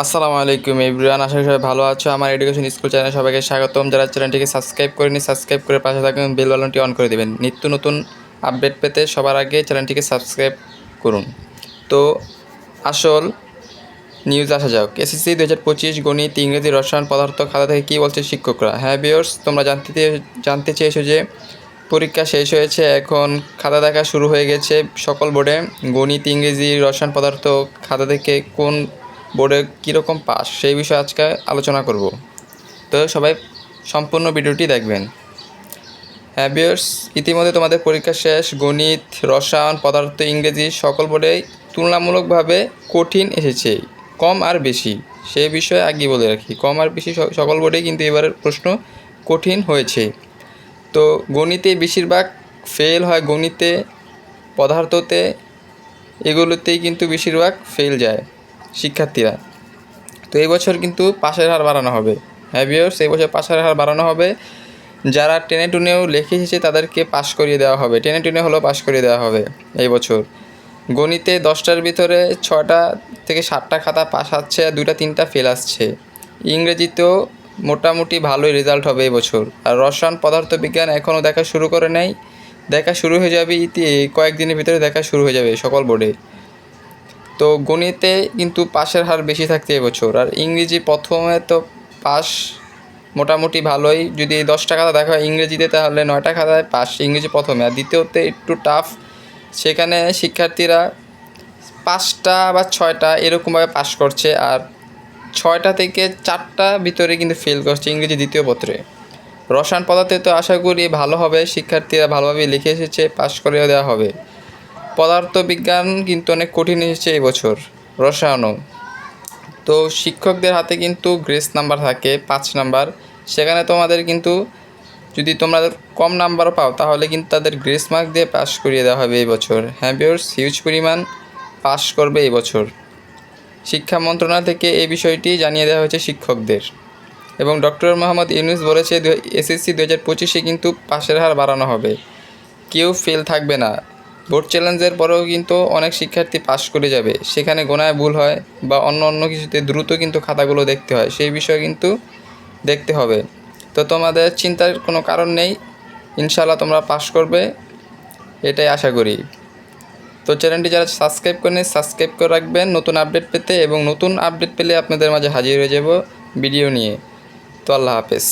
আসসালামু আলাইকুম এভরিওয়ান, আশা করি সবাই ভালো আছো। আমার এডুকেশন স্কুল চ্যানেলে সবাইকে স্বাগতম। যারা চ্যানেলটিকে সাবস্ক্রাইব করেনি সাবস্ক্রাইব করে পাশে থাকুন, বেল বাটনটি অন করে দেবেন নিত্য নতুন আপডেট পেতে। সবার আগে চ্যানেলটিকে সাবস্ক্রাইব করুন। তো আসল নিউজ আসা যাক। এসএসসি 2025 গণিত, ইংরেজি, রসায়ন, পদার্থ খাতা থেকে কী বলছে শিক্ষকরা। হ্যাঁ ভিউয়ার্স, তোমরা জানতে চেয়েছো যে পরীক্ষা শেষ হয়েছে, এখন খাতা দেখা শুরু হয়ে গেছে সকল বোর্ডে। গণিত, ইংরেজি, রসায়ন, পদার্থ খাতা থেকে কোন বোর্ডে কীরকম পাস সেই বিষয়ে আজকে আলোচনা করব। তো সবাই সম্পূর্ণ ভিডিওটি দেখবেন। হ্যাঁ ভিউয়ার্স, ইতিমধ্যে তোমাদের পরীক্ষা শেষ। গণিত, রসায়ন, পদার্থ, ইংরেজি সকল বোর্ডেই তুলনামূলকভাবে কঠিন এসেছে, কম আর বেশি সেই বিষয়ে আগে বলে রাখি। কম আর বেশি সকল বোর্ডেই কিন্তু এবারের প্রশ্ন কঠিন হয়েছে। তো গণিতে বেশিরভাগ ফেল হয়, গণিতে, পদার্থতে এগুলোতেই কিন্তু বেশিরভাগ ফেল যায় শিক্ষার্থীরা। তো এই বছর কিন্তু পাশের হার বাড়ানো হবে। হ্যাঁ ভিউয়ার্স, এই বছর পাশের হার বাড়ানো হবে। যারা টেনে টুনেও লিখে এসেছে তাদেরকে পাস করিয়ে দেওয়া হবে, টেনে টুনে হলেও পাস করিয়ে দেওয়া হবে এই বছর। গণিতে 10টার ভিতরে 6টা থেকে 7টা খাতা পাস আসছে, আর 2-3টা ফেল আসছে। ইংরেজিতেও মোটামুটি ভালোই রেজাল্ট হবে এই বছর। আর রসায়ন, পদার্থবিজ্ঞান এখনও দেখা শুরু করে নাই, দেখা শুরু হয়ে যাবে কয়েকদিনের ভিতরে দেখা শুরু হয়ে যাবে সকল বোর্ডে। তো গণিতে কিন্তু পাশের হার বেশি থাকছে এবছর। আর ইংরেজি প্রথমে তো পাস মোটামুটি ভালোই, যদি 10টা খাতা দেখা হয় ইংরেজিতে তাহলে 9টা খাতায় পাস ইংরেজি প্রথমে। আর দ্বিতীয়তে একটু টাফ, সেখানে শিক্ষার্থীরা 5টা বা 6টা এরকমভাবে পাস করছে, আর 6টা থেকে 4টা ভিতরে কিন্তু ফেল করছে ইংরেজি দ্বিতীয় পত্রে। রসায়ন, পদার্থে তো আশা করি ভালো হবে, শিক্ষার্থীরা ভালোভাবে লিখে এসেছে, পাস করে দেওয়া হবে। পদার্থবিজ্ঞান কিন্তু অনেক কঠিন এসেছে এই বছর, রসায়নও। তো শিক্ষকদের হাতে কিন্তু গ্রেস নাম্বার থাকে 5 নাম্বার, সেখানে তোমাদের কিন্তু যদি তোমরা কম নাম্বারও পাও তাহলে কিন্তু তাদের গ্রেস মার্ক দিয়ে পাস করিয়ে দেওয়া হবে এই বছর। হ্যাঁ ভিউয়ার্স, হিউজ পরিমাণ পাস করবে এই বছর। শিক্ষা মন্ত্রণালয় থেকে এই বিষয়টি জানিয়ে দেওয়া হয়েছে শিক্ষকদের। এবং ডক্টর মোহাম্মদ ইউনূস বলেছে এসএসসি 2025-এ কিন্তু পাশের হার বাড়ানো হবে, কেউ ফেল থাকবে না। বোর্ড চ্যালেঞ্জের পরেও কিন্তু অনেক শিক্ষার্থী পাস করে যাবে, সেখানে গোনায় ভুল হয় বা অন্য কিছুতে দ্রুত কিন্তু খাতাগুলো দেখতে হয়, সেই বিষয়ে কিন্তু দেখতে হবে। তো তোমাদের চিন্তার কোনো কারণ নেই, ইনশাআল্লাহ তোমরা পাস করবে, এটাই আশা করি। তো চ্যানেলটি যারা সাবস্ক্রাইব করেন সাবস্ক্রাইব করে রাখবেন নতুন আপডেট পেতে, এবং নতুন আপডেট পেলে আপনাদের মাঝে হাজির হয়ে যাব ভিডিও নিয়ে। তো আল্লাহ হাফেজ।